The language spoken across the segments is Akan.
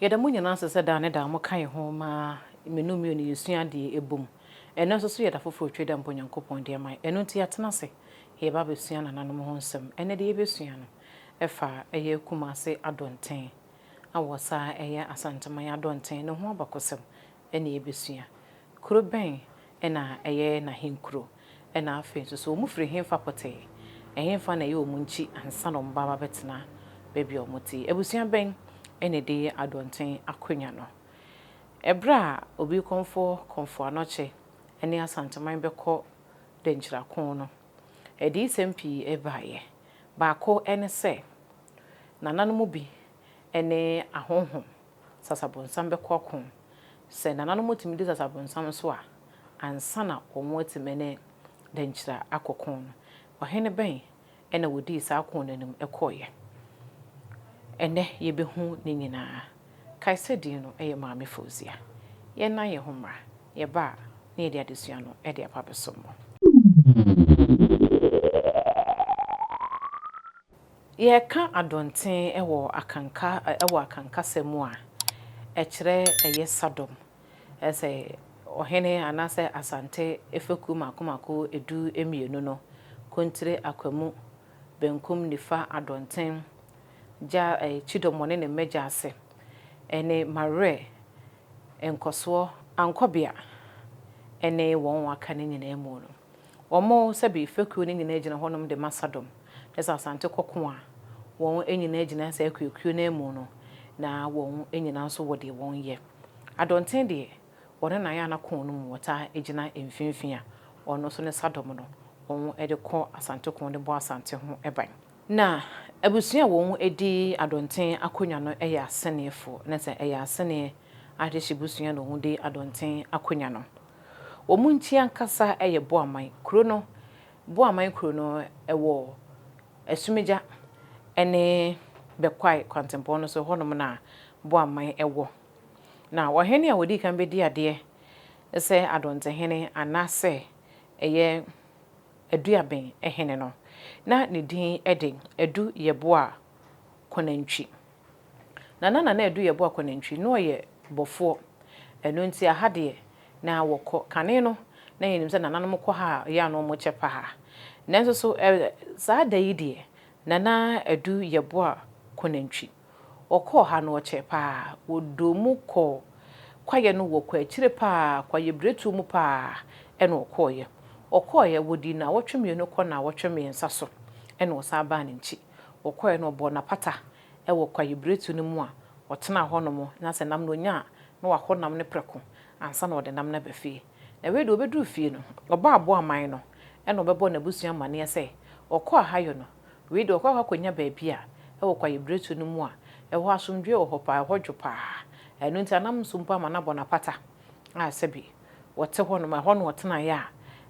Yeda munya na sese da ne da mo kan ho ma menu mi oni yesua de ebom. Eno so yeda foforo tweda mpo Nyankopon de mai. Eno nti atena se ye ba besua na nanom ho nsem. Ene de ye besua no efa eye kumase adonten. Awosa eye asanteman adonten ne ho abakosem ene ye besua. Kuro ben ena eye na henkuro. Ena afi so mu firi hemfa pote. Ehemfa na ye omunchi ansa no mbaba betena baby omuti. Ebusua ben ene de adonten akonya no. Ebra obi konfo anoche ene asanteman beko Denkyira kon no. Edi sempi ebaye. Baako ene se nananom bi ene ahonhom Sasabonsam beko kon. Se nananom timi di Sasabonsam so a ansa na omo timene Denkyira akokon no. Ohene ben ene wodi sa kon nanim ekoye. Ene yebehu ne nyinaa. Kaise din no eye maame Fozia. Ye na ye homra. Ye ba na ye de adesua no e de apabesomo. Ye ka adonten ewo akanka semu a kire eye sadom. Ese ohene anase asante efeku makomako edu emienu no kontire akwamu benkum nifa adonten ja chidomone ne meja ase ene mare enkoso ankobia ene won waka ne nyina mu no omo sabi feku ne nyina agina honom de masadom esa asante kokko a won enyina agina sa akuakuo na mu no na won enyina so wode won ye adonten de wona na ya na kon no mu wota agina emfinfin a ono so ne sadom no won ede ko asante kon de bo asante ho eban na abusua won edi adonten akonya no eya asenefo na se eya asene ahyehyebusua no hu de adonten akonya no omunti ankasa eye boaman kuro no boaman kuro no ewo asumeja ene bekwai kwantempo no so honom na boaman ewo na wohene a wodi kan bedi ade ese adonten hene anase eye aduaben ehene no na ne din eden edu yeboa konantwi na edu yeboa konantwi no ye bofo eno nti ahade na wokọ kane no na yenim se nananom kọ ha ya no mo chepa ha nanso so saa da yi de nana edu yeboa konantwi okọ ha no chepa wodomu kọ kwaye no wokọ akire pa kwaye bretu mu pa eno okoye wodi na wotweme no kọ na wotweme nsa so eno osaba ne nchi okoye no bo na pata ewo kwaye bretu no mu a otena honomo na se nam no nya na wahonam ne preko ansa na ode nam na bafie na we do obedu fie no oba abo aman no eno bebo na busua mane se okọ ahayo no we do okọ akonya baabi a ewo kwaye bretu no mu a ewo asomdwe wo pa hodwo eno nti anam sumpa ma na bo na pata a sebi wote honom a hono wotena ya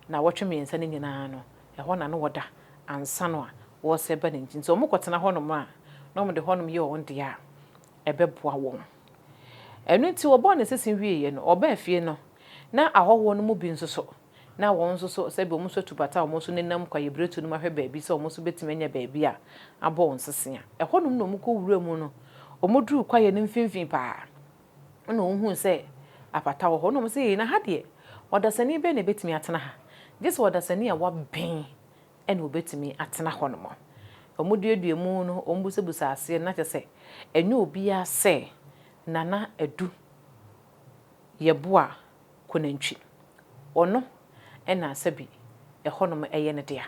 na wotweme nsa ne nyina no ehona no woda ansa no a wo se ba ne nti so mokotena honom a no mo de honom ye won de a ebeboa won enu nti wo bo ne sesin wieye no oba afie no na ahowo no mu bi nsoso na won nsoso se bi omo so tubata omo so nenam kwa yebretu no mahwe baabi se omo so betimanya baabi a abo onsese a ehonum no mu ko wura mu no omo duru kwa ye ne mfimfin pa na ohun se apata wo honom se na hade odasani be na betimi atena ha this odasani a waben ene obetimi atena honom omo duedue mu no ombusebusa ase na kyese enye obi a se nana edu yeboa konantwi ono ena sabi ehonom eye ne dia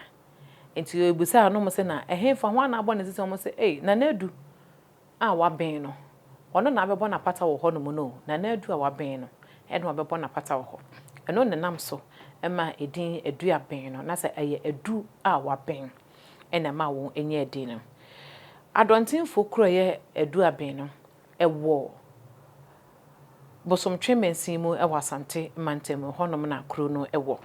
enti obusa no mo se na ehemfa ho na abo ne se mo se nana edu a waben no ono na abebo na pata wo honom no nana edu a waben no eno abebo na pata wo ho eno ne nam so ema edin edu aben no na se eye edu a waben ena ma wo enye edin no adontenfo kro ye edu aben no ewo bosom twemensin mu ewo asante mantem honom na kro no ewo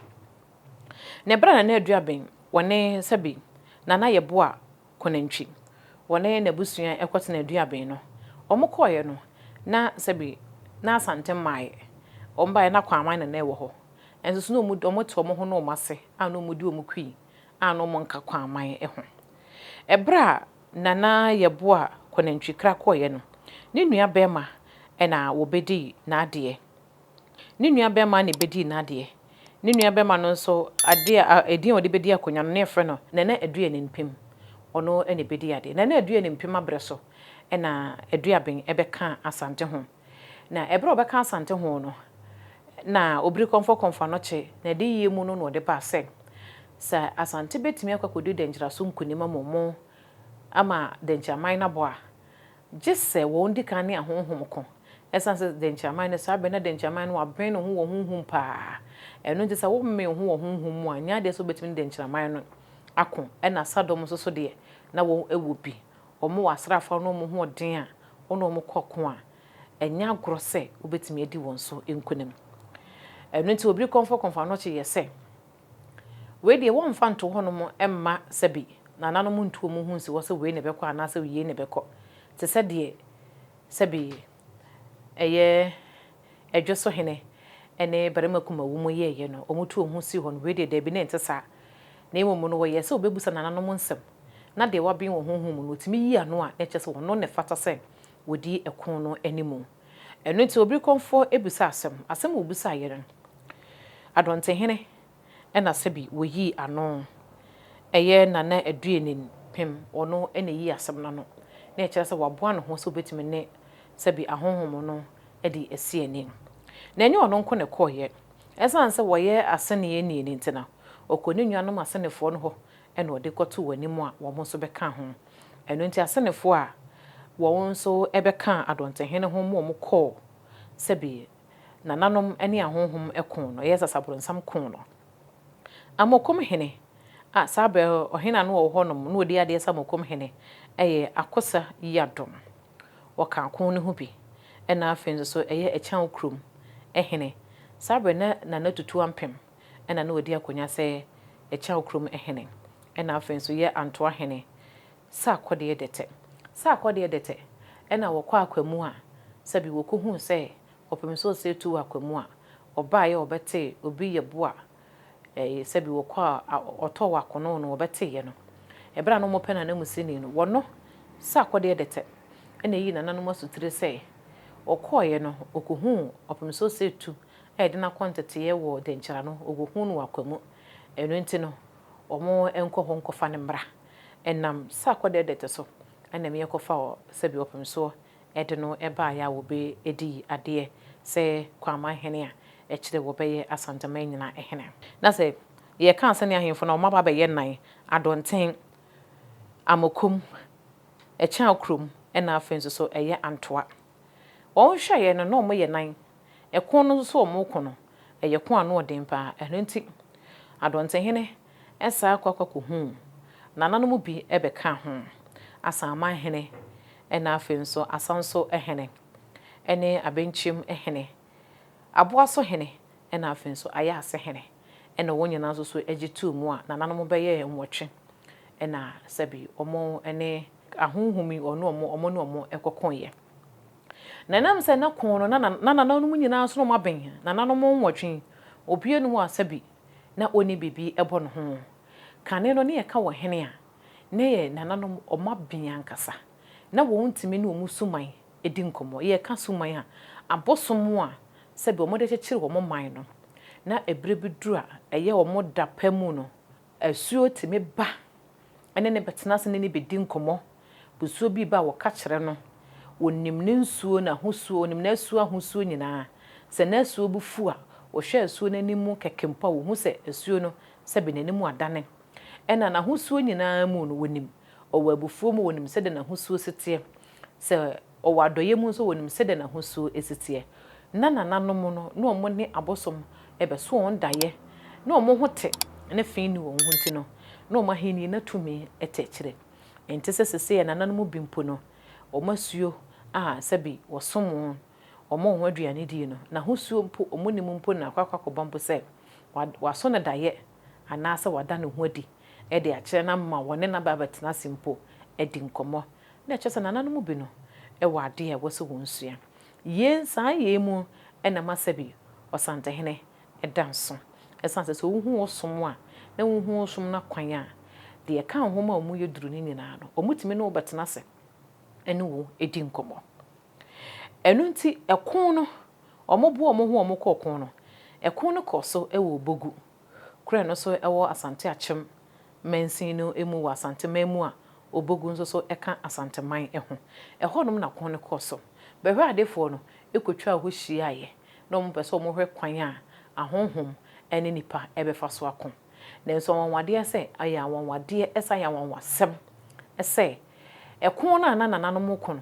ne bra na aduaben wone sabi nana yeboa konantwi wone na busua ekote na aduaben no omokoye no na sabi na asante mai omba na kwaman na ewo ho enso no mu omoto omo ho no mase ano mu di omukui ano mo nka kwaman eho ebra nana yeboa konantwi kra koye no ne nua bema ena wo bedi na ade ne nua bema na bedi na ade ne nua bema no nso ade a edin odi bedi akonya no ne frɛ no na adua ne mpem ono ene bedi ade na adua ne mpem abre so ena adua ben ebeka Asante ho na ebre obeka Asante ho no na obiri komfo no che na de yie mu no no de ba se sa Asante betimi akwakodu Denkyira so nkunima momo ama Denkyira man na bo a gisse wo ndi kan ne ahonhom ko esanse Denkyira man ne sabe na Denkyira man no aben no ho wo honhom pa eno nti sa wo me ho wo honhom mu anya de so betimi Denkyira man no ako ena Sadom so de na wo ewo bi omo wasrafa no mo ho den a ono mo kokko a enya grose wo betimi edi won so enkunem eno nti obiri komfo no che yese we de won fa nto hono mo emma sabi na nanom ntuo mu hu nsi wo se we ne bekọ anase we ne bekọ te se de sabi eye edwoso hene ene barema kuma wo mo ye no omutuo hu si hono we de bi ne ntesa na emu no wo ye se obebusa na nanom nsem na de wa bin wo honhom no timi yi ano a na kyese wono ne fata se wodi ekon no animu eno nti obiri komfo ebusa asem obusa yere adonte hene ena sabi wo yi ano eye na aduenin pem ono ene yi asem na no na kyerɛ sɛ waboa no ho so betimi ne sabi ahonhom no edi asieni na enye ono nko ne koye esan sɛ woye asene ye ni ntina okoni nuanom asenefo no ho ena ode kɔto wanimu a wo mo so bɛka ho eno nti asenefo a wo nso ebɛka adonte hene ho mo kɔ sabi nananom ene ahonhom ekon no ye Sasabonsam kon no amokom hene sabe ohena no wo honom no odi ade samokom hene eye akosa yadom waka kon ne ho bi ena afenzo so eye echan krum ehene sabe na natutu ampem ena no odi akonya se echan krum ehene ena afenzo ye anto ahene sa akode dete ena wokɔ akwamu a sabi wokohu se opemso se tu akwamu a oba ye obete obi ye boa sabi wokɔ oto wakono no obete ye no ebra no mo pena na musini no wono sa akode dete ena yi nananom asutire se okoye no okohu opemso se tu de na kwantete ye wo Denkyira no ogohu no akwamu eno nti no omo enko ho nkofa ne mbra enam sa akode dete so enam ye kofa sabi opemso de no eba ya wo be edi ade se kwama hene a ekire wo be ye Asante man nyina ehene na se ye kan se ne ahemfo na omaba be ye nan adonten amokum echan krum ena afenso so eye antoa won hwa ye no mo ye nan ekon no so mo kono eye kon ano odin pa eno nti adonten hene esa akwakwaku hu nananom bi ebeka ho asama hene ena afenso asanso ehene ene abenchim ehene aboaso hene ena afenso aya ase hene ena wonyina so egitu mu a nananom be ye enwotwe ena sabi omo ene ahunhumi ono omo ekokonye nanam se na kon no nananom nyina so no maben nananom nwotwe obienu mu asabi na oni bibi ebo no ho kane no ne yeka wo hene a ne ye nananom omaben ankasa na wo ntimi ne omu suman edi nkomo ye ka suman a abosom a sabi omo de kyekire wo man no na ebrebeduru a eye omo da pamu no asuo timi ba ene ne betena se ne bedi nkomo busuo bi ba wo ka kire no wonim ne nsuo na hosuo wonim na asuo ahosuo nyina se na asuo bufu a wo hwe asuo nanimu kekempa wo hu se asuo no sabi nanimu adane ena na hosuo nyina mu no wonim owo abufuo mu wonim se de na hosuo setie se owo adoye mu so wonim se de na hosuo esitie na nananom no na omo ne abosom ebeso on daye na omo hote na fin ni wo hunti no na omo heni na tumi etechire enti sesese nananom bimpo no omo asuo sabi wosom omo ho aduane di no na hosuo mpo omo nim mpo na kwakwakobampo se waso na daye anase wada ne ho adi de akire na ma wone na baba tena simpo edi nkomo na kyese nananom bi no wo ade e woso wonsua ye san ye mu ena masabi Asante hene edanso esanse so hu osom a na hu osom na kwan a de ka ho ma omu yeduru ni nyina no omutimi no betena se ene wo edi nkomo enu nti ekon no omobo omo ho omo kọ kon no ekon no kọ so ewo bogu kure no so ewo asante achem mensin no emu wa asante memu a obogu nso so eka asante man eho ehonom na kon no kọ so behwe adefo no ekotwa ho hia ye no mo pese omo hwe kwan a ahonhom ene nipa ebefa so akon na nso wanwade se aya wanwade esa ya wanwasem ese ekon na nananom kon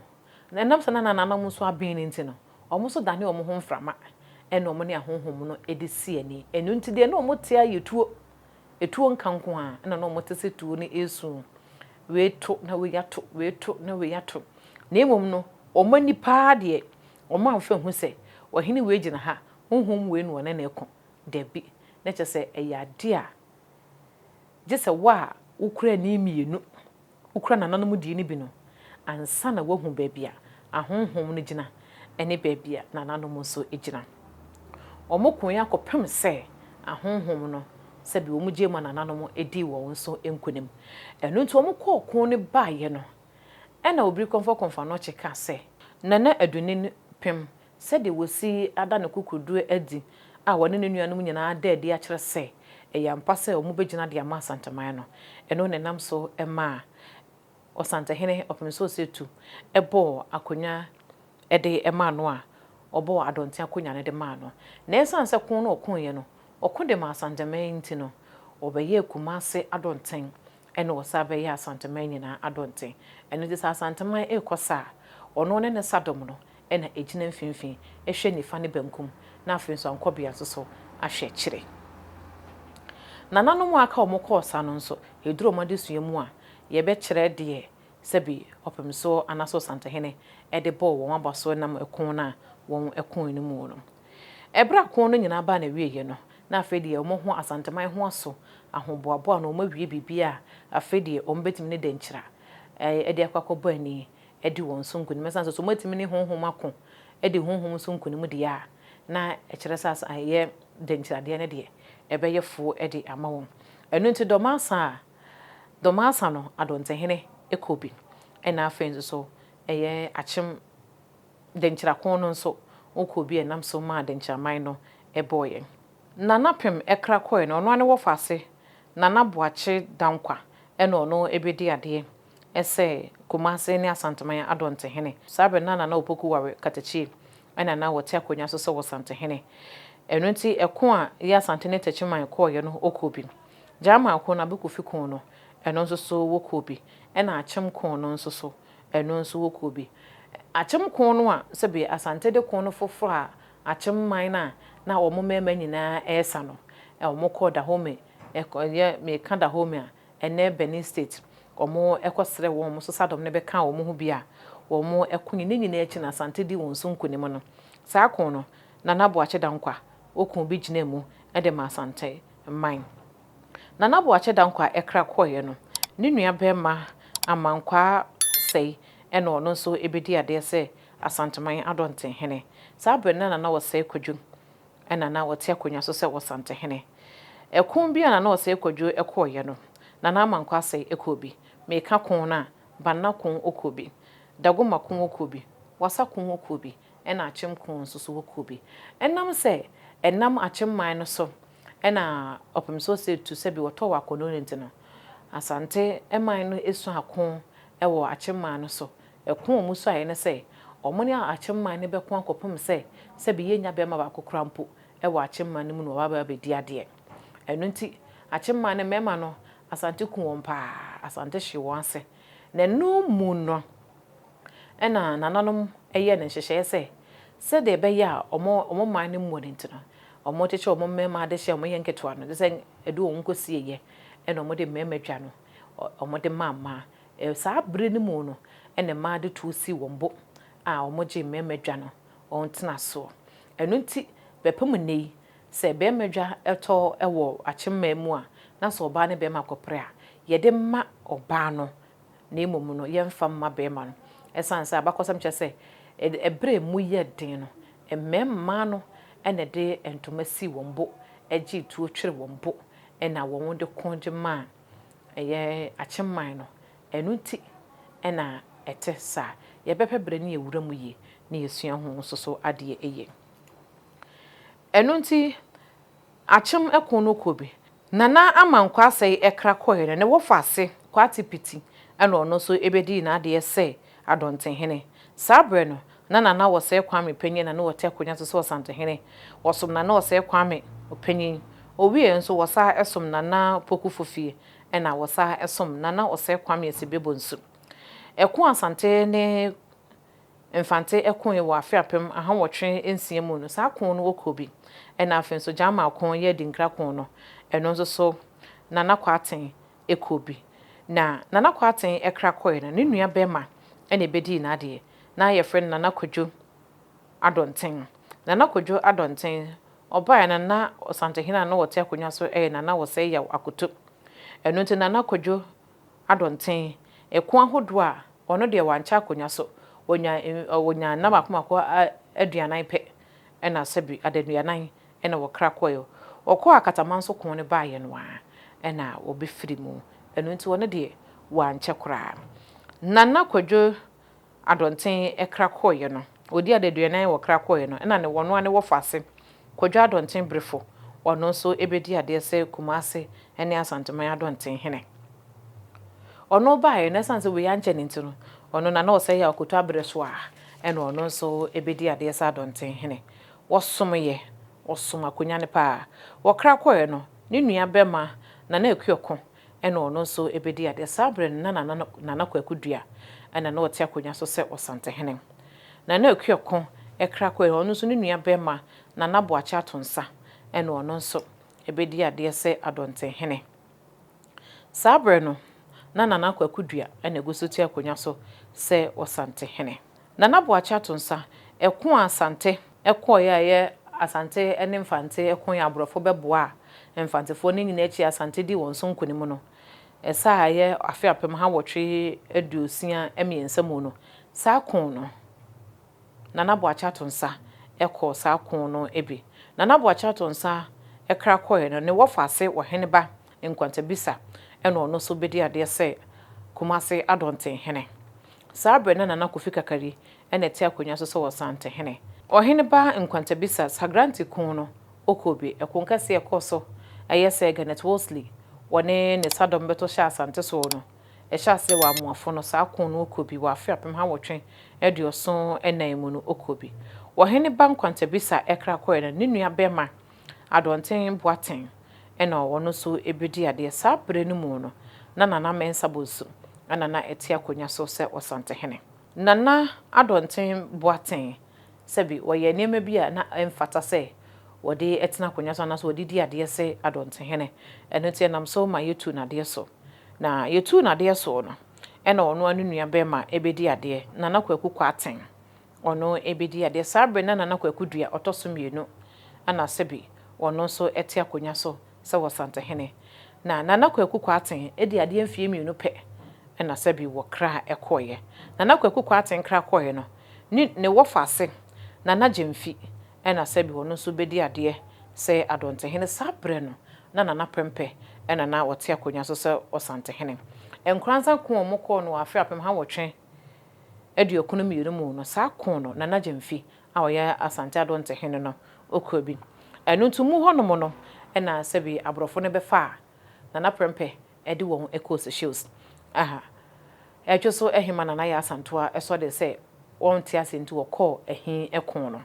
na enam sana nananom so abin nti no omo so dane omo ho mframa ene omo ne ahonhom no edisi ani enu nti de na omo tia yetuo etuo nkanko a ena na omo tese tuo ne esu weto na weyato weto na weyato na emom no omo nipa de omo amfa hu se ohene we gina ha honhom we no na ekon debi na chese eyade a jese wa ukura ni mienu ukura nananom di ni bi no ansa na wahu babia ahonhom no gina ene babia nananom so egina omokon ya kopem se ahonhom no se bi omugye ma nananom edi wo nso enkunem enu nti omokọ kon ne baaye no ena obiri konfa no cheka se nana adunin pem se de wosi ada ne kukudu adi a wone ne nuanom nyina ada adi a kire se eyampa se omubegina de ama santaman no eno ne nam so ema Asante hene opemso setu ebo akonya ede ema no a obo adonte akonya ne de ma no na esan se kon no okon ye no okon de ma asanteman nti no obeye kumase adonten ene osabe ye asanteman nyina adonten ene de asanteman ekosa ono ne sadom no ena ejina mfimfin ehwe nifa ne bankum na afin so ankobia so ahwe kire nananom aka omokosa no nso eduro made suamu a ye be kire de sebi opemso anaso sante hene ede bo won abaso nam ekon na won ekon ni mu no ebra kon no nyina ba na wieye no na afedie omo ho asanteman ho aso ahoboabo na omo wie bibia afedie ombetim ne denkyira ede akwakobo ani ede won so nkuni mesan so motim ne honhom akon ede honhom so nkuni mu de a na ekire sasa aye denkyira de ne de ebeye fo ede ama won enu nti domasa no adonte hene ekobi ena afenzo so eye achim denkyira kon no nso okobi enam so ma denkyira man no eboye nanapem ekra koe no ono ane wofase nana boache dankwa ena ono ebedi ade ese kumase ne asanteman adonte hene sabe na opoku wawe katachi ena na wote akonya so so wosante hene enu nti ekon a ya asante ne tachiman koye no okobi jama akon na bekofi kon no eno nso so wokobi ena achem kon no nso so eno nso wokobi achem kon no a sebe asante de kon no fofo a achem man na omo mema nyina esa no omo koda home ekoye me kanda home a ene Benin State omo ekosere wo mo so sadom ne be ka omo ho bia omo ekunyi ne nyina echi na asante di won so nkunim no saa kon no nana boache dankwa okun bi gina mu ede ma asante man nana boache dankwa ekra koye no ne nua bema amankwa sei ene ono so ebedi ade se asanteman adonte hene saa bre na wose kwadwu ena na wote akonya so se wosante hene ekon bia na wose kwadwu ekoye no nana amankwa sei ekobi meka kon na banna kon okobi dagoma kon okobi wasa kon okobi ena achim kon so so okobi enam se enam achim man no so ena opemso se tu se bi woto wakono ntino asante eman no esu akon ewo achimman no so ekon mu so aye ne se omone achimman ne bekon akopem se bi yenya be ma ba kokora mpo ewo achimman no mu no baba be di ade enu nti achimman ne mema no asante kun wompa asante hye wonse na no mu no ena nananom eye ne hyehye se de be ya omo man ne mu ne ntino omo cheche omo mema de hye omo yenketwa no de se edu onkosie ye ena omo de mema dwa no omo de mama saa bre ni mu no ene ma de to si wombo a omo je mema dwa no on tena so enu nti bepem nei se be medwa eto ewo achimma mu a na so oba ne be ma kopre a ye de ma oba no na emom no ye mfa ma be ma no esanse abakosam chese ebre mu ye den no ememma no ene de entoma si wombo eji tuo twere wombo ena won de konje ma eye achimman no enu nti ena ete sa ye bepebre ne ewura mu yi na yesua ho so ade eye eno nti achem ekon no kobi nana amankwa asai ekra koyere ne wofase kwati piti ena ono so ebedi na ade ese adonten hene sabre no nana wose kwame panyin na wote akonya so Asante hene wosom nana wose kwame opanyin owie nso wosa esom nana pokufofie ena wosa esom nana wose kwame esebebonsu ekon Asante ne mfante ekon ye wo afiapem aha wotwe ensia mu no sa kon no wokobi ena afen so jama kon ye Denkyira kon no eno nso so nana kwaten ekobi na nana kwaten ekra koy na ne nua bema ena ebedi na ade na ye friend nana kwadwo adonten nana kwadwo adonten oba na na Asante hina na wote akonya so nana wo se ya akoto eno nti nana kwadwo adonten ekon ahodo a ono de wancha akonya so wonya na makomako aduanan pe ena sebi aduanan ena wokra koyo okọ akataman so kon ne baaye no a ena obefiri mu eno nti wona de wanche kra nana kwadwo adonten ekra koyo no odi aduanan wokra koyo no ena ne wono ane wofase kwadwo adonten brefo ono so ebedi ade se kumase ene Asante man adonten hene ono baaye na sanse we yanche ne ntino ono na wose ya okoto abreso a ene ono so ebedi ade se adonten hene wosomye osoma konya ne pa wokra koye no ne nua bema na ekuoko ene ono so ebedi ade sabre na kwakudua ene na wote akonya so se Asante hene na ekuoko ekra koye ono so ne nua bema na boacha atonsa ene ono so ebedi ade se adonten hene sabre no na kwakudua ene egusotu akonya so se Asante hene na boacha atonsa ekon Asante ekoye ye Asante ene mfante ekon ya abrofo beboa mfantefo ne nyina echi Asante di won so nkonimu no esa aye afiapem ha wotwe aduosia emiensa mu no sa kon no nana boacha tonsa eko sa kon no ebi nana boacha tonsa ekra koye no ne wofase wohene ba nkwantabisa ene ono so bedi ade se kumase adonten hene sabre nana kofika kari ene te akonya so Asante hene ohene ba nkwantabisa sagranti kun no okobi ekonkase ekoso ayese Ganet Wolseley wone ne sadom beto sha Asante so no sha se wa amuafo no sa kun no okobi wa afiapem ha wotwe edioso enan mu no okobi ohene ba nkwantabisa ekra koye no ne nua bema adonten boaten ena wono so ebedi ade sabre no mu no nana mensa bosu nana eti akonya so se Asante hene nana adonten boaten sebi woye niema bi a na emfata se wode etena konya so na so wode di ade se adonten hene eno tie nam so ma yetu na de so na yetu na de so no ena ono anu nua bema ebedi ade nana kwakuku aten ono ebedi ade sabre nana kwakudua otosomienu ana sebi ono so eti akonya so se Asante hene na nana kwakuku aten edi ade mfie mienu pe ena sebi wokra ekoye nana kwakuku aten kra koye no ne wofase nana jemfi ena sebi wono so bedi ade se adonten hene sabre no nana prempe ena na wote akonya so se Asante hene enkranza ko omoko no afiapem ha wotwe eduokunu mienu mu no sa kon no nana jemfi a oya Asante adonten hene no okobi enu tumu hono no ena sebi abrofo ne befa nana prempe edi won ekos shows aha ejo so ehima nana ya Asantoa eso de se won ti asenti wokọ ehin ekon no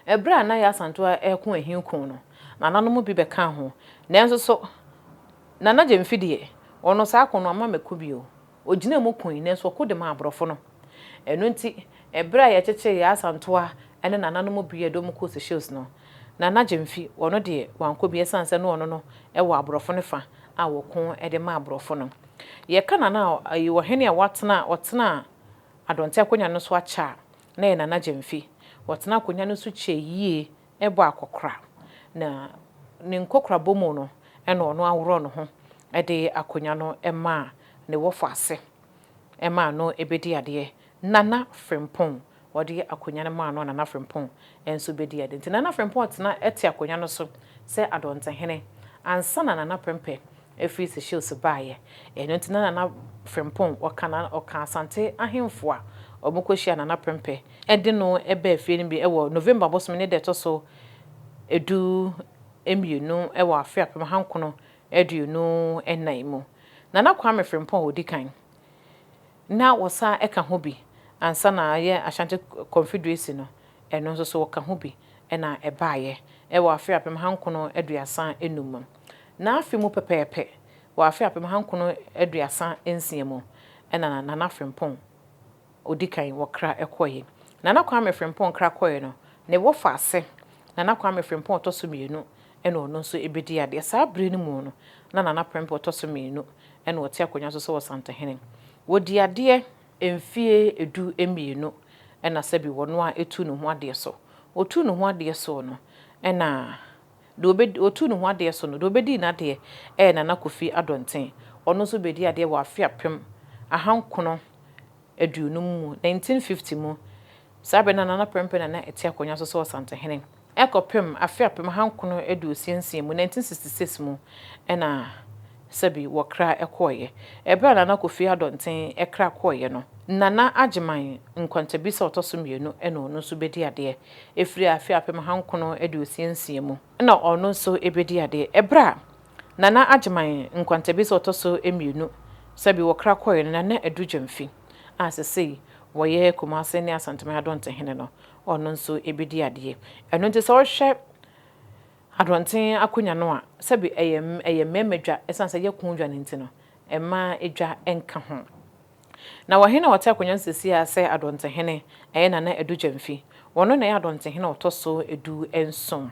ebra na ya Asantoa ekon ehin kon no nananom bi beka ho nanso so nana jemfidie ono sa kon no ama mekubio ogina mu kon nanso ko de ma abrofo no eno nti ebra ya cheche ya Asantoa ene nananom bi edom kos shows no nana jemfi wono de wankobi esanse no ono no ewo abrofo ne fa a wokon ede ma abrofo no ye kana na ayi wo hene a watena adonte akonya no so acha na nana jemfi watena akonya no so che yie ebo akokra na ne nkokra bomu no ena ono awro no ho ede akonya no ema ne wofo ase ema no ebedi ade nana frempon wodi akonya no ma no nana frempon enso bedi ade nti nana frempon tena eti akonya no so se adonte hene ansa nana prempe efiri se shows baaye eno nti nana frempon oka Asante ahemfo a omukohia na prempe ede no ebe afie no bi ewo November bosom ne de to so edu emienu ewo afia pem hankono eduonu enan mu Nana Kwame Frimpong odikan na wosa eka ho bi ansa na ye Ashanti Confederacy no eno nso so woka ho bi na ebaaye ewo afia pem hankono eduasa enum na afi mu pepepe wo afia pem hankono eduasa ensia mu na Nana Frimpong odikan wokra ekoye Nana Kwame Frimpong kra koye no ne wo fa ase Nana Kwame Frimpong to so mienu eno no nso ebedi ade saa bre ni mu no na Nana Frimpong to so mienu eno wote akonya so wo santehene wodi ade emfie edu emienu ena sabi wono a etu no ho ade so otu no ho ade so no ena do obedi otu no ho ade so no do obedi na de Nana Kofi Adonten ono so bedi ade wo afia pem ahankono aduonu mu 1950 mu sabe na Nana Prempe na eti akonya so santehene ekopem afia pem hankono eduosiensie mu 1966 mu ena sabi wokra ekoye ebra Nana Kofi Adonten ekra koye no Nana Agyeman nkwantabisa otoso mienu ena ono so bedi ade efiri afia pem hankono eduosiensie mu ena ono so ebedi ade ebra Nana Agyeman nkwantabisa otoso emienu sabi wokra koye no na edujemfi asese woye Kumase ne Asante Adonten no ono nso ebedi ade eno nti so hwe Adonten akonya no a sabi memedwa esanse ye kunjwa ne ntino ema edwa enka ho na wahena wata akonya nsesi a se Adonten Nana edujemfi wono na Adonten otoso edu enson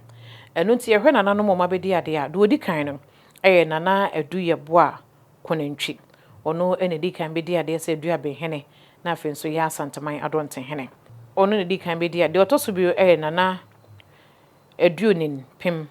eno nti ye hwe Nana no moma bedi ade a do odi kan no Nana edu yeboa konantwi ono edi kan bedi ade se edu abenhene na afen so ya Asante Adonten ono edi kan bedi ade otoso bi Nana eduonin pem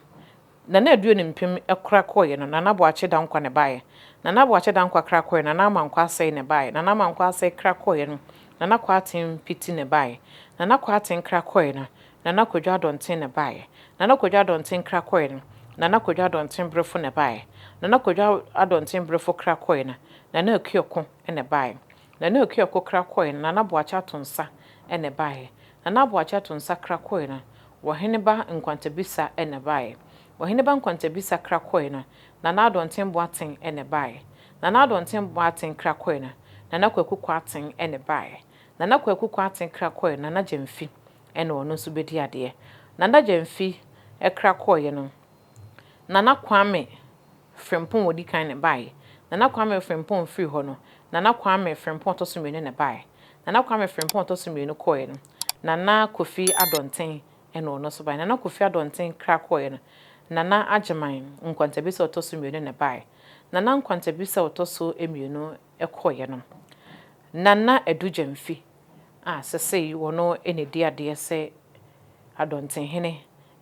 Nana eduonin pem ekra koye no Nana Boache dankwa ne bae Nana Boache dankwa kra koye Nana amankwa asai ne bae Nana amankwa asai kra koye no Nana kwatin piti ne bae Nana kwatin kra koye no Nana Kwadwo Adonten ne bae Nana Kwadwo Adonten kra koye no Nana Kwadwo Adonten brefo ne bae Nana Kwadwo Adonten brefo kra koye no Nana Akioko ne bae Nana Akioko kra koye no Nana Boache atonsa ne bae Nana Boache atonsa kra koye no Waheneba nkwantabisa ne bae Waheneba nkwantabisa kra koye no Nana Adonten Boaten ne bae Nana Adonten Boaten kra koye no Nana Kwaku Kwaten ne bae Nana Kwaku Kwaten kra koye Nana Gyemfi ene ono so bedi ade Nana Gyemfi kra koye no Nana Kwame Frimpong odi kan ne bae Nana Kwame Frimpong free ho no Nana Kwame Frimpong to so mienu ne bae Nana Kwame Frimpong to so mienu koye no Nana Kofi Adonten ene ono so bae Nana Kofi Adonten kra koye no Nana Agyeman nkwantabisa otoso mienu ne bae Nana nkwantabisa otoso emienu ekoye no Nana edujemfi sesei wono enedi ade se Adonten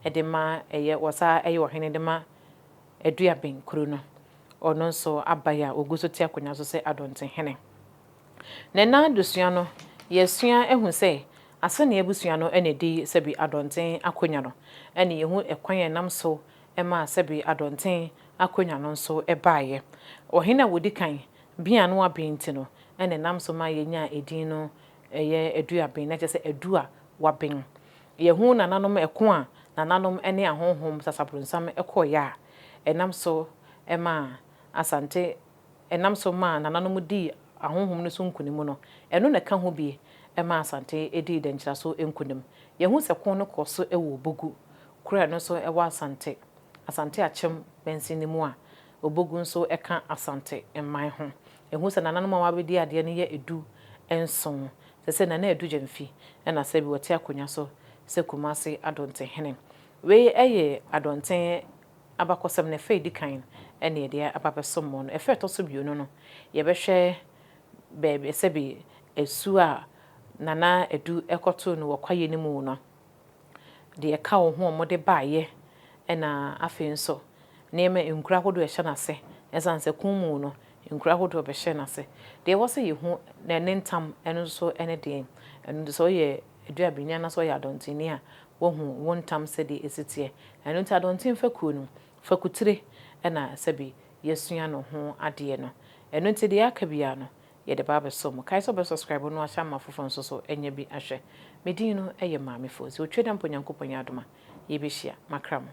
edema wasa wohene dema eduaben kru no ono nso abaya oguso ti akonya so se Adonten Nana dusua no yesua ehu se ase na ebusua no enedi sebi Adonten akonya no ene yehu ekwan enam so ema sebi Adonten akonya no nso ebaaye ohina wodi kan bia no abenti no ene nam so ma yenya edin no eduaben na chese edua waben yehu nananom eko a nananom ene ahonhom Sasabonsam ekoya enam so ema Asante enam so ma nananom di ahonhom no so nkunimu no eno na ka ho bi ema Asante edi Denkyira so enkunim yehu se kon no koso ewo bogu kura no so ewa Asante achem bensinimu a obogu nso eka Asante emman ho ehu se nananom wa bedi ade ne ye edu enson se Nana edujemfi ena se bi wote akonya so se Kumase Adonten we Adonten abakosem ne fe di kan ene de ababesom no efe to so bionu no ye behwe bebe se bi esu a Nana edu ekoto no wakwaye ni mu no de ka wo ho mo de baaye ena afi nso nema enkura hodo ehye na se esanse kunmu no enkura hodo be hye na se de wo se yehu na nentam eno so ene de eno so ye edu abinya na so ya Adonten a wo hu wontam se de esitie eno nti Adonten fakuo no fakutire ena se bi yesua no ho ade no eno nti de akabia no ye de ba so mo kai so be subscribe no ahya ma fofo nso so enya bi ahwe medin no eye maame fo so otwe da mponyankopon yadoma ye be hia makram